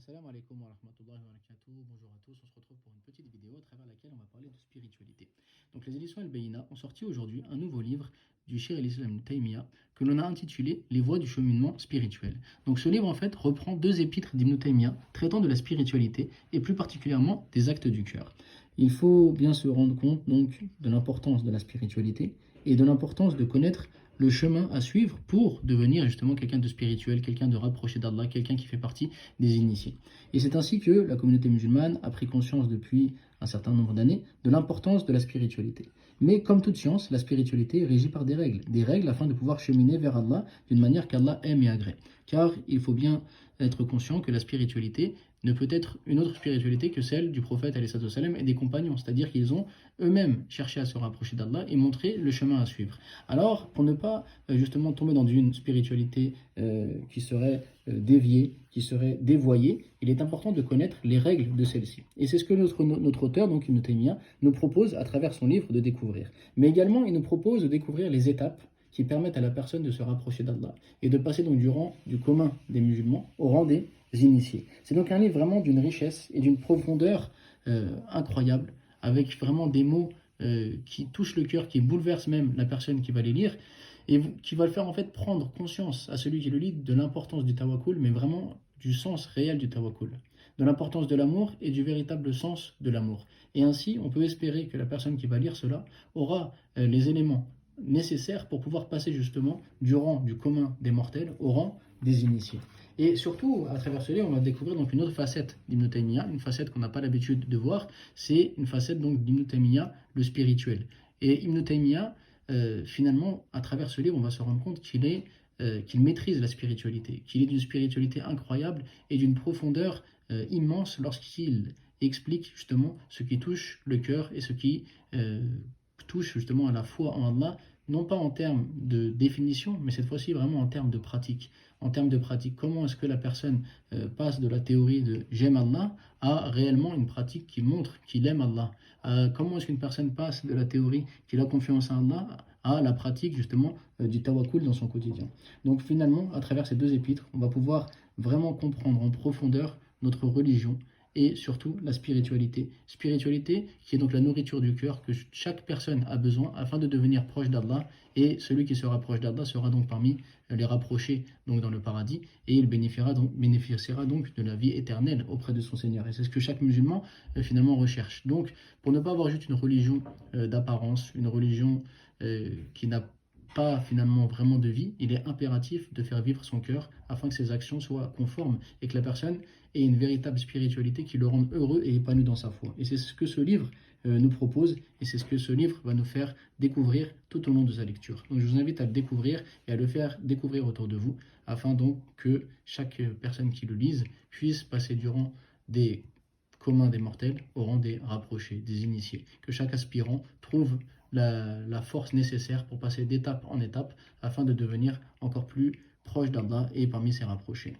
Assalamu alaikum wa rahmatullahi wa barakatuh. Bonjour à tous, on se retrouve pour une petite vidéo à travers laquelle on va parler de spiritualité. Donc les éditions Al-Bayina ont sorti aujourd'hui un nouveau livre du Cheikh al-Islam Ibn Taymiyyah que l'on a intitulé Les voies du cheminement spirituel. Donc ce livre en fait reprend deux épîtres d'Ibn Taymiyyah traitant de la spiritualité et plus particulièrement des actes du cœur. Il faut bien se rendre compte donc de l'importance de la spiritualité et de l'importance de connaître le chemin à suivre pour devenir justement quelqu'un de spirituel, quelqu'un de rapproché d'Allah, quelqu'un qui fait partie des initiés. Et c'est ainsi que la communauté musulmane a pris conscience depuis un certain nombre d'années de l'importance de la spiritualité. Mais comme toute science, la spiritualité est régie par des règles afin de pouvoir cheminer vers Allah d'une manière qu'Allah aime et agrée. Car il faut bien être conscient que la spiritualité ne peut être une autre spiritualité que celle du prophète ﷺ et des compagnons, c'est-à-dire qu'ils ont eux-mêmes cherché à se rapprocher d'Allah et montré le chemin à suivre. Alors, pour ne pas justement tomber dans une spiritualité qui serait déviée, qui serait dévoyée, il est important de connaître les règles de celle-ci. Et c'est ce que notre auteur, donc Ibn Taymiyyah, nous propose à travers son livre de découvrir. Mais également, il nous propose de découvrir les étapes qui permettent à la personne de se rapprocher d'Allah et de passer donc du rang du commun des musulmans au rang des initiés. C'est donc un livre vraiment d'une richesse et d'une profondeur incroyable, avec vraiment des mots qui touchent le cœur, qui bouleversent même la personne qui va les lire et qui va le faire en fait prendre conscience à celui qui le lit de l'importance du tawakkul, mais vraiment du sens réel du tawakkul, de l'importance de l'amour et du véritable sens de l'amour. Et ainsi, on peut espérer que la personne qui va lire cela aura les éléments nécessaires pour pouvoir passer justement du rang du commun des mortels au rang des initiés. Et surtout, à travers ce livre, on va découvrir donc une autre facette d'Ibn Taymiyyah, une facette qu'on n'a pas l'habitude de voir, c'est une facette donc d'Ibn Taymiyyah, le spirituel. Et Ibn Taymiyyah, finalement, à travers ce livre, on va se rendre compte qu'il maîtrise la spiritualité, qu'il est d'une spiritualité incroyable et d'une profondeur immense lorsqu'il explique justement ce qui touche le cœur et ce qui touche justement à la foi en Allah, non pas en termes de définition, mais cette fois-ci vraiment en termes de pratique. En termes de pratique, comment est-ce que la personne passe de la théorie de j'aime Allah à réellement une pratique qui montre qu'il aime Allah. Comment est-ce qu'une personne passe de la théorie qu'il a confiance en Allah à la pratique justement du tawakkul dans son quotidien. Donc finalement, à travers ces deux épîtres, on va pouvoir vraiment comprendre en profondeur notre religion et surtout la spiritualité. Spiritualité qui est donc la nourriture du cœur que chaque personne a besoin afin de devenir proche d'Allah, et celui qui se rapproche d'Allah sera donc parmi les rapprochés donc dans le paradis, et il bénéficiera donc de la vie éternelle auprès de son Seigneur. Et c'est ce que chaque musulman finalement recherche. Donc pour ne pas avoir juste une religion d'apparence, une religion qui n'a pas finalement vraiment de vie, il est impératif de faire vivre son cœur afin que ses actions soient conformes et que la personne ait une véritable spiritualité qui le rende heureux et épanoui dans sa foi. Et c'est ce que ce livre nous propose, et c'est ce que ce livre va nous faire découvrir tout au long de sa lecture. Donc je vous invite à le découvrir et à le faire découvrir autour de vous, afin donc que chaque personne qui le lise puisse passer du rang des communs des mortels au rang des rapprochés, des initiés. Que chaque aspirant trouve la force nécessaire pour passer d'étape en étape afin de devenir encore plus proche d'Allah et parmi ses rapprochés.